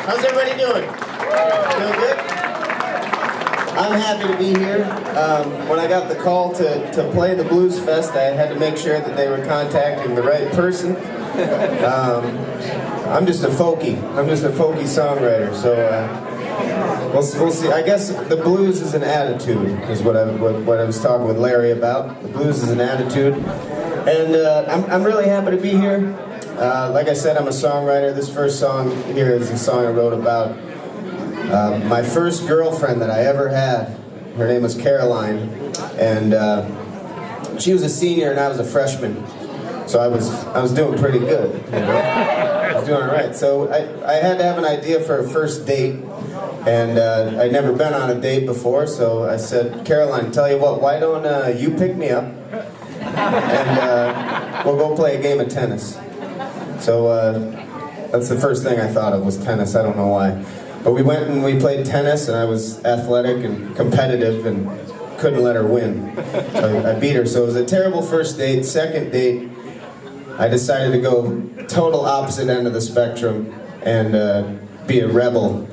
How's everybody doing? Doing good? I'm happy to be here. When I got the call to play the Blues Fest, I had to make sure that they were contacting the right person. I'm just a folky. I'm just a folky songwriter, so we'll see. I guess the blues is an attitude, is what I was talking with Larry about. The blues is an attitude, and I'm really happy to be here. Like I said, I'm a songwriter. This first song here is a song I wrote about my first girlfriend that I ever had. Her name was Caroline, and she was a senior and I was a freshman. So I was doing pretty good, you know? I was doing all right. So I had to have an idea for a first date, and I'd never been on a date before, so I said, Caroline, tell you what, why don't you pick me up, and we'll go play a game of tennis. So that's the first thing I thought of was tennis. I don't know why. But we went and we played tennis, and I was athletic and competitive and couldn't let her win. So I beat her. So it was a terrible first date. Second date, I decided to go total opposite end of the spectrum and be a rebel.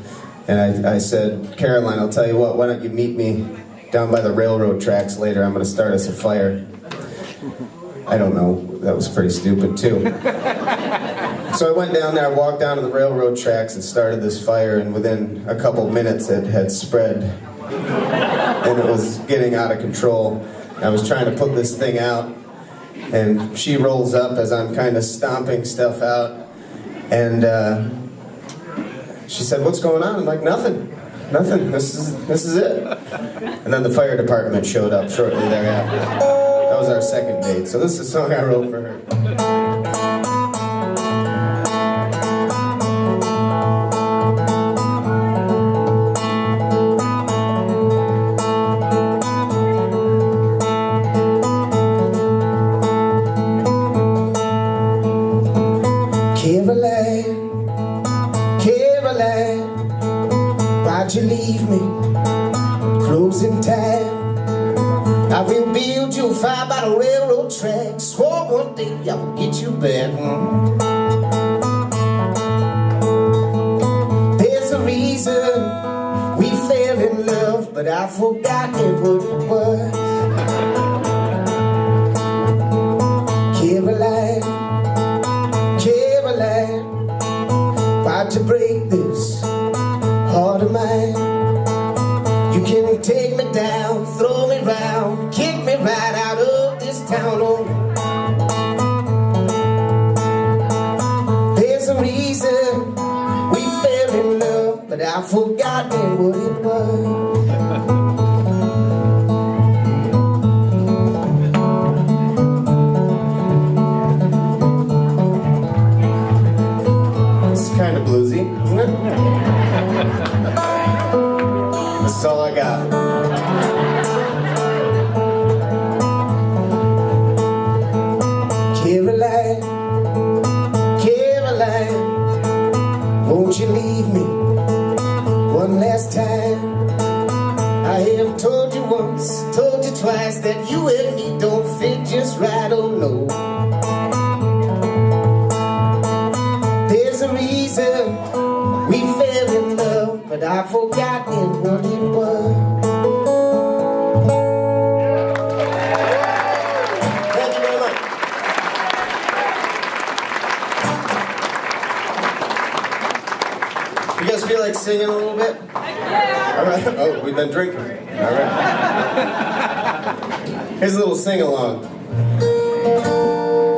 And I said, Caroline, I'll tell you what, why don't you meet me down by the railroad tracks later? I'm going to start us a fire. I don't know, that was pretty stupid too. So I went down there, I walked down to the railroad tracks and started this fire, and within a couple minutes it had spread. And it was getting out of control. I was trying to put this thing out, and she rolls up as I'm kind of stomping stuff out, and she said, what's going on? I'm like, nothing, this is it. And then the fire department showed up shortly thereafter. That was our second date. So this is a song I wrote for her. Caroline, why'd you leave me? Closing time. I will build you a fire by the railroad tracks. Swore one day I will get you back. There's a reason we fell in love, but I've forgotten what it was. Caroline, Caroline, why'd you break this heart of mine? You can take me down, throw me round, kick me right out of this town. Oh, there's a reason we fell in love, but I've forgotten what it was. Kind of bluesy, isn't it? That's all I got. Caroline, Caroline, won't you leave me one last time? I have told you once, told you twice that you and me don't fit just right, oh no. There's a reason we fell in love, but I've forgotten what it was. Thank you very much. You guys feel like singing a little bit? All right. Oh, we've been drinking. All right. Here's a little sing-along.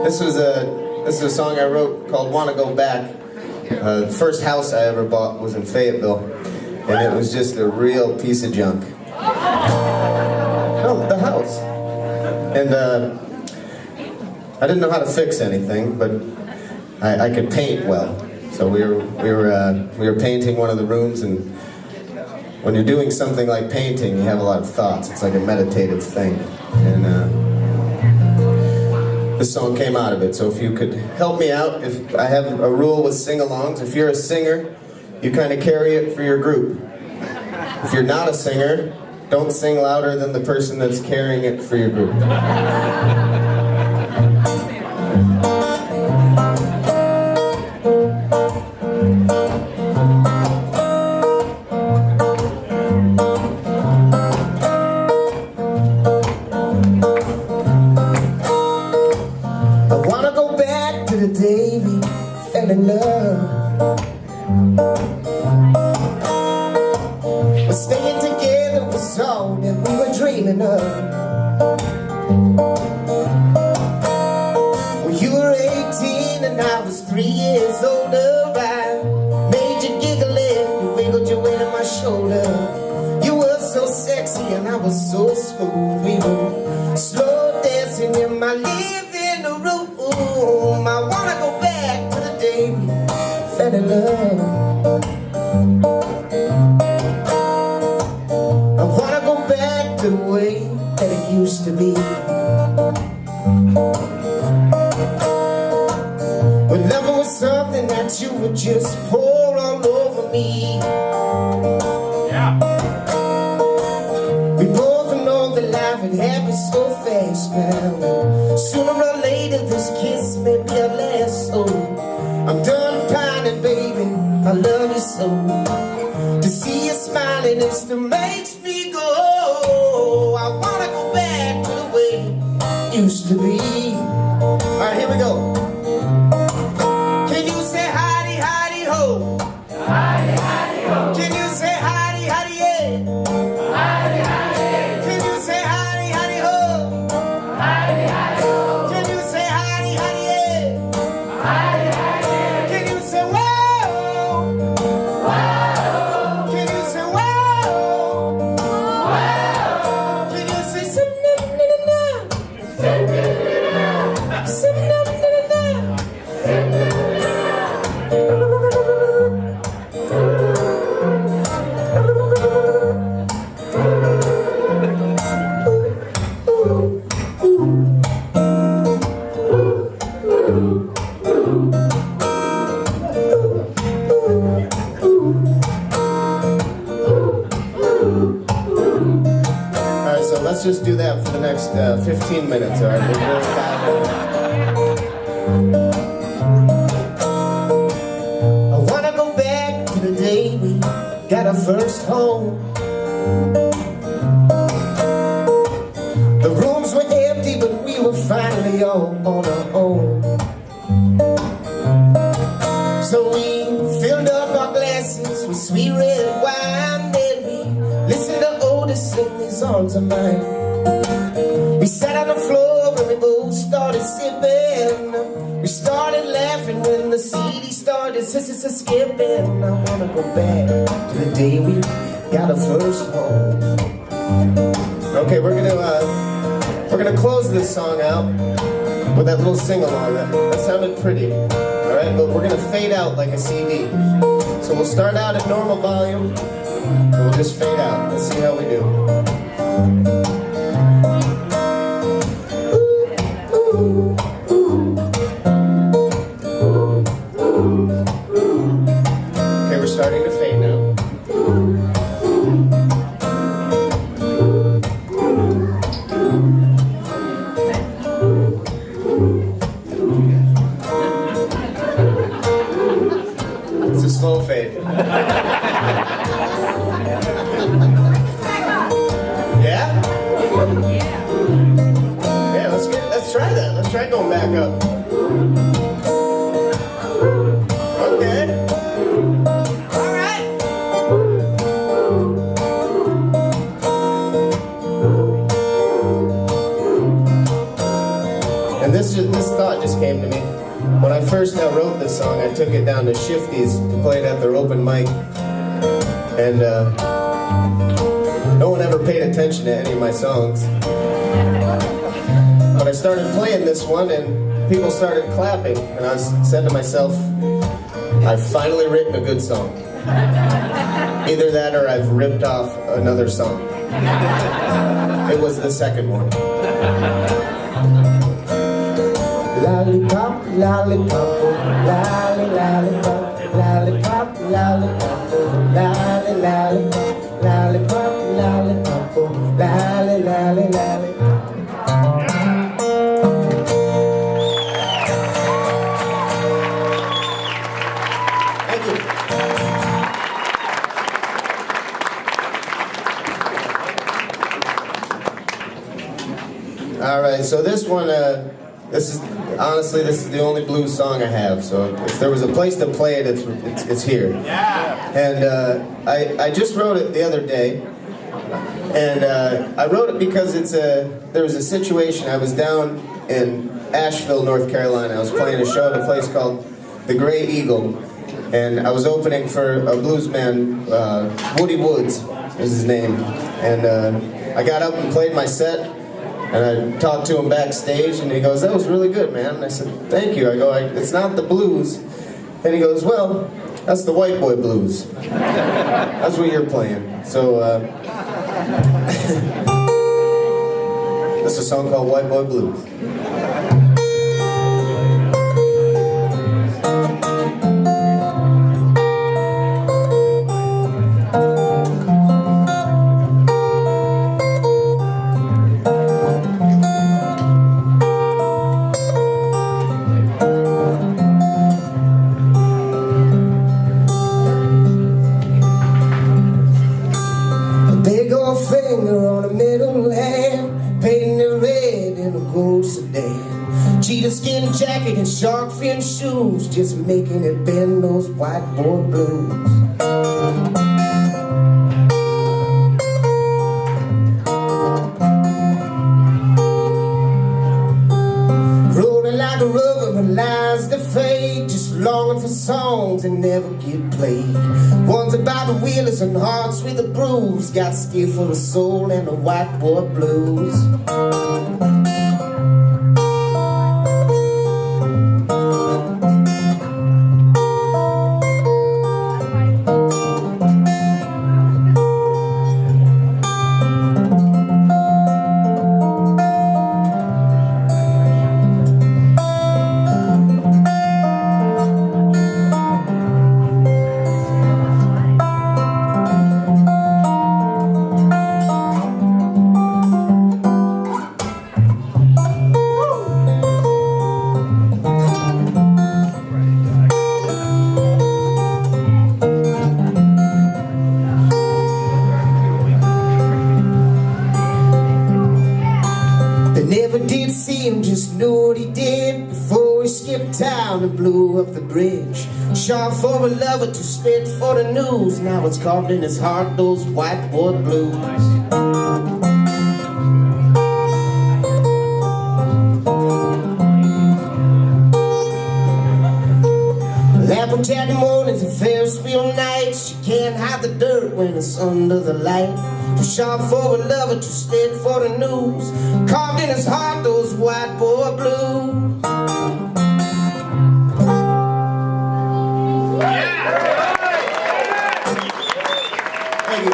This is a song I wrote called Wanna Go Back. The first house I ever bought was in Fayetteville, and it was just a real piece of junk. No, the house. And I didn't know how to fix anything, but I could paint well. So we were painting one of the rooms, and when you're doing something like painting, you have a lot of thoughts. It's like a meditative thing, and this song came out of it. So if you could help me out, if I have a rule with sing-alongs, if you're a singer, you kind of carry it for your group. If you're not a singer, don't sing louder than the person that's carrying it for your group. the day we fell in love. But staying together was all that we were dreaming of. Well, you were 18 and I was 3 years older. I made you giggle and you wiggled your weight on my shoulder. You were so sexy and I was so smooth. We were slow dancing in my living room. I wanna go back to the day we fell in love. I wanna go back to the way that it used to be. When love was something that you would just pour all over me. Yeah. We both know that life had happened so fast now. Sooner or later this kiss may be our last. So I'm done pining, baby, I love you so. To see you smiling, it still makes me go. I wanna go back to the way it used to be. Alright, here we go. Can you say hidey, hidey, ho? Hidey, hidey, ho. Can you say hidey, hidey, yeah? Hidey, hidey, yeah. Can you say hidey, hidey, ho? Hidey, hidey, ho. Can you say hidey, hidey, yeah? Hidey, hidey, yeah. Can you say whoa? Whoa. Can you say whoa? Whoa. Can you say something? Alright, so let's just do that for the next 15 minutes, alright? We'll go I wanna go back to the day we got our first home. The rooms were empty, but we were finally all on our own. So we filled up our glasses with sweet red wine. Then we listened to Otis sing these songs of mine. We sat on the floor and we both started sipping. We started laughing when the CD started skipping. I wanna go back to the day we got our first home. Okay, we're gonna close this song out with that little sing-along. That sounded pretty. Alright, but we're gonna fade out like a CD. So we'll start out at normal volume, and we'll just fade out. Let's see how we do. Okay, we're starting to fade now. It's a slow fade. Yeah? Yeah, let's try that. Let's try going back up. Okay. All right. And this thought just came to me. When I first wrote this song, I took it down to Shifty's to play it at their open mic. And no one ever paid attention to any of my songs. But I started playing this one and people started clapping. And I said to myself, I've finally written a good song. Either that or I've ripped off another song. It was the second one. Lollipop, lollipop, lolly, lollipop, lollipop, lollipop, lolly, lollipop, lollipop, lollipop, lolly, lolly, lollipop. Thank you. All right, so this one, this is honestly, this is the only blues song I have, so if there was a place to play it, it's here. Yeah. And I just wrote it the other day, and I wrote it because there was a situation. I was down in Asheville, North Carolina. I was playing a show at a place called the Gray Eagle, and I was opening for a blues man, Woody Woods is his name, and I got up and played my set, and I talked to him backstage, and he goes, "That was really good, man." And I said, "Thank you." I go, "It's not the blues." And he goes, "Well, that's the white boy blues. That's what you're playing." So, this is a song called White Boy Blues. Finger on a middle hand, painted red in a gold sedan, cheetah skin jacket and shark fin shoes, just making it bend those white boy blues. Rolling like a river and lies to fade, just longing for songs that never get played. One's about the wheelers and hearts with a bruise, got skill for the soul and the white boy blues. Never did see him, just knew what he did before he skipped town and blew up the bridge. Sharp for a lover, too spit for the news. Now it's carved in his heart, those white boy blues. Applejack mornings and Ferris wheel nights, you can't hide the dirt when it's under the light. Too sharp for a lover, too steady for the news. Carved in his heart, those white boy blues. Thank you.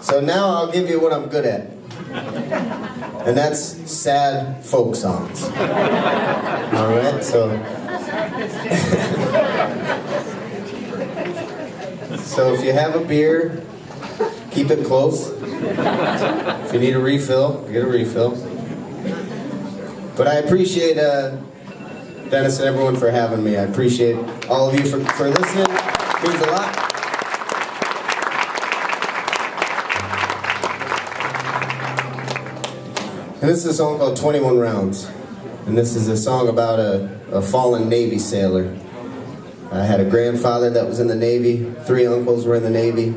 So now I'll give you what I'm good at. And that's sad folk songs. Alright, so if you have a beer, keep it close. If you need a refill, get a refill. But I appreciate Dennis and everyone for having me. I appreciate all of you for listening. It means a lot. And this is a song called 21 Rounds. And this is a song about a fallen Navy sailor. I had a grandfather that was in the Navy. 3 uncles were in the Navy.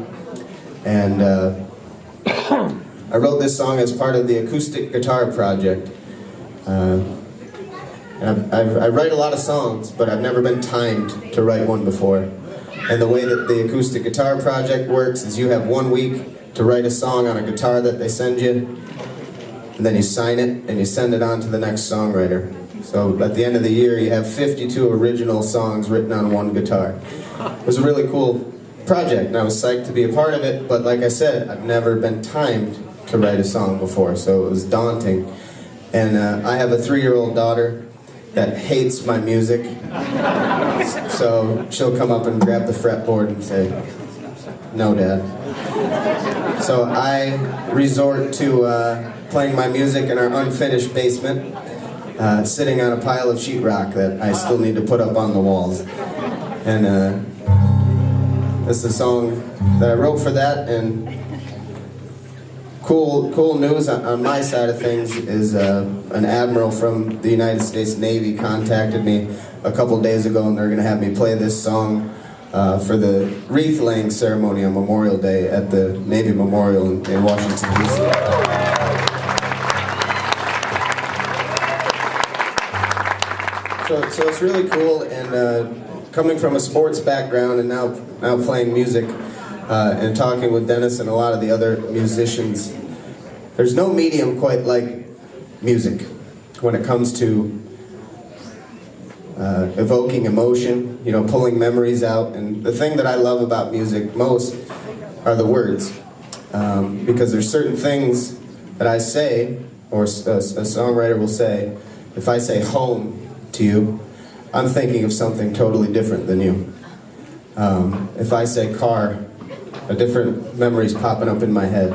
And I wrote this song as part of the Acoustic Guitar Project. And I write a lot of songs, but I've never been timed to write one before. And the way that the Acoustic Guitar Project works is you have 1 week to write a song on a guitar that they send you, and then you sign it and you send it on to the next songwriter. So at the end of the year you have 52 original songs written on 1 guitar. It was a really cool project and I was psyched to be a part of it, but like I said, I've never been timed to write a song before, so it was daunting. And I have a 3-year-old daughter that hates my music, so she'll come up and grab the fretboard and say, "No, Dad." So I resort to playing my music in our unfinished basement, sitting on a pile of sheetrock that I still need to put up on the walls. And It's the song that I wrote for that. And cool news on my side of things is an admiral from the United States Navy contacted me a couple days ago, and they're going to have me play this song for the wreath laying ceremony on Memorial Day at the Navy Memorial in Washington, D.C. So it's really cool, and coming from a sports background and now playing music and talking with Dennis and a lot of the other musicians, there's no medium quite like music when it comes to evoking emotion, you know, pulling memories out. And the thing that I love about music most are the words, because there's certain things that I say, or a songwriter will say. If I say home to you, I'm thinking of something totally different than you. If I say car, a different memory's popping up in my head.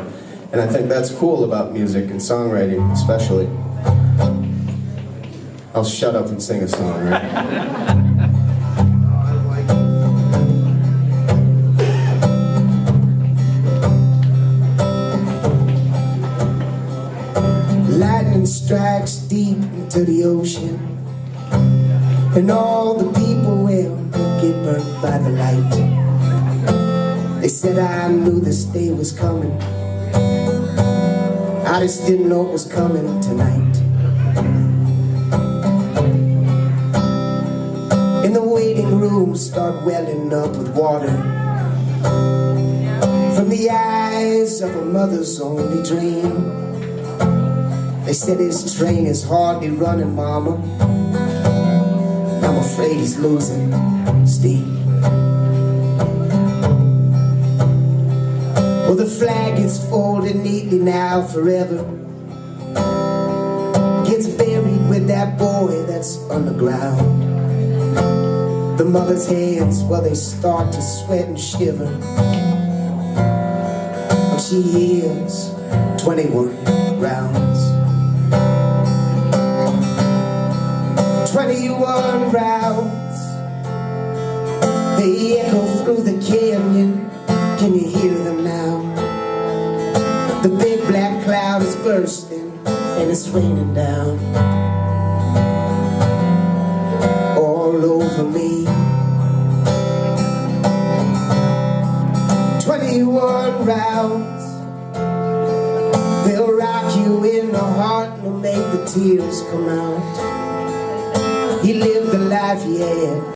And I think that's cool about music and songwriting, especially. I'll shut up and sing a song, right? Lightning strikes deep into the ocean, and all the people will get burned by the light. They said I knew this day was coming, I just didn't know it was coming tonight. In the waiting room start welling up with water from the eyes of a mother's only dream. They said his train is hardly running, mama. I'm afraid he's losing steam. Well, the flag gets folded neatly now forever, gets buried with that boy that's underground. The mother's hands, well, they start to sweat and shiver when she hears 21 rounds. 21 rounds, they echo through the canyon. Can you hear them now? The big black cloud is bursting and it's raining down all over me. 21 rounds, they'll rock you in the heart and they'll make the tears come out. He lived the life he had.